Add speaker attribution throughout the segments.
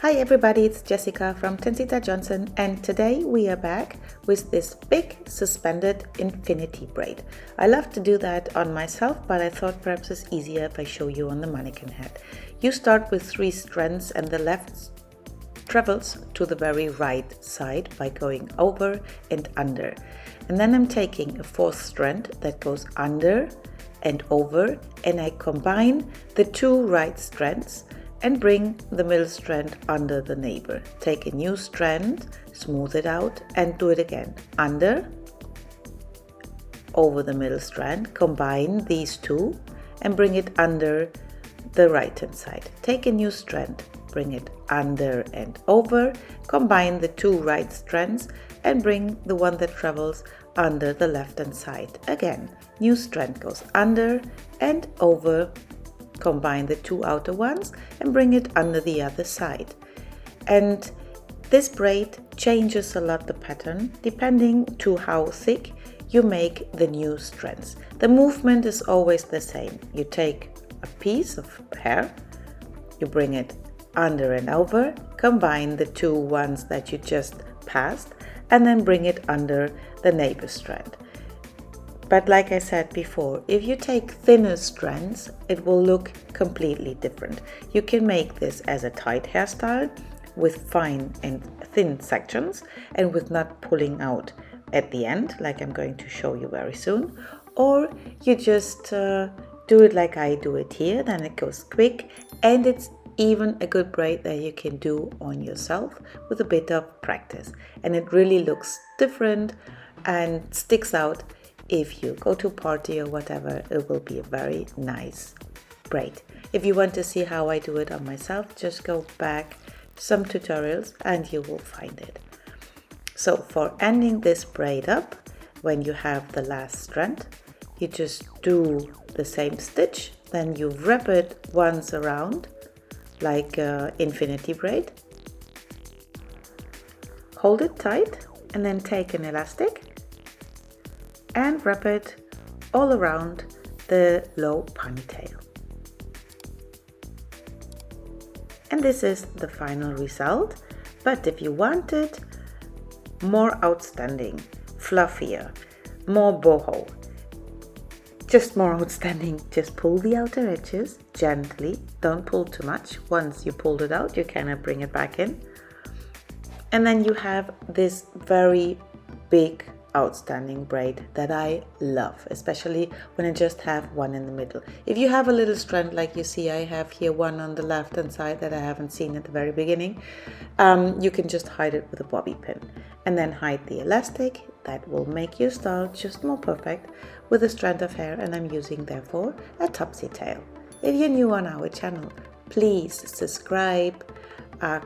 Speaker 1: Hi everybody, it's Jessica from Tensita Johnson, and today we are back with this big suspended infinity braid. I love to do that on myself, but I thought perhaps it's easier if I show you on the mannequin head. You start with 3 strands and the left travels to the very right side by going over and under. And then I'm taking a 4th strand that goes under and over, and I combine the 2 right strands and bring the middle strand under the neighbor. Take a new strand, smooth it out, and do it again. Under, over the middle strand, combine these 2 and bring it under the right hand side. Take a new strand, bring it under and over, combine the 2 right strands and bring the one that travels under the left hand side. Again, new strand goes under and over, combine the 2 outer ones and bring it under the other side. And this braid changes a lot the pattern depending to how thick you make the new strands. The movement is always the same. You take a piece of hair, you bring it under and over, combine the 2 ones that you just passed, and then bring it under the neighbor strand. But like I said before, if you take thinner strands, it will look completely different. You can make this as a tight hairstyle with fine and thin sections and with not pulling out at the end, like I'm going to show you very soon. Or you just do it like I do it here, then it goes quick, and it's even a good braid that you can do on yourself with a bit of practice. And it really looks different and sticks out. If you go to a party or whatever, it will be a very nice braid. If you want to see how I do it on myself, just go back some tutorials and you will find it. So for ending this braid up, when you have the last strand, you just do the same stitch, then you wrap it once around like infinity braid. Hold it tight and then take an elastic and wrap it all around the low ponytail. And this is the final result. But if you want it more outstanding, fluffier, more boho, just more outstanding, just pull the outer edges gently. Don't pull too much. Once you pulled it out, you cannot bring it back in. And then you have this very big outstanding braid that I love, especially when I just have one in the middle. If you have a little strand like you see I have here, one on the left hand side that I haven't seen at the very beginning, you can just hide it with a bobby pin and then hide the elastic. That will make your style just more perfect with a strand of hair, and I'm using therefore a topsy tail. If you're new on our channel, please subscribe,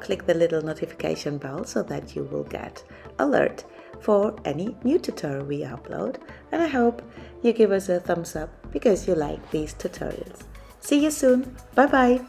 Speaker 1: click the little notification bell so that you will get alert for any new tutorial we upload, and I hope you give us a thumbs up because you like these tutorials. See you soon. Bye bye.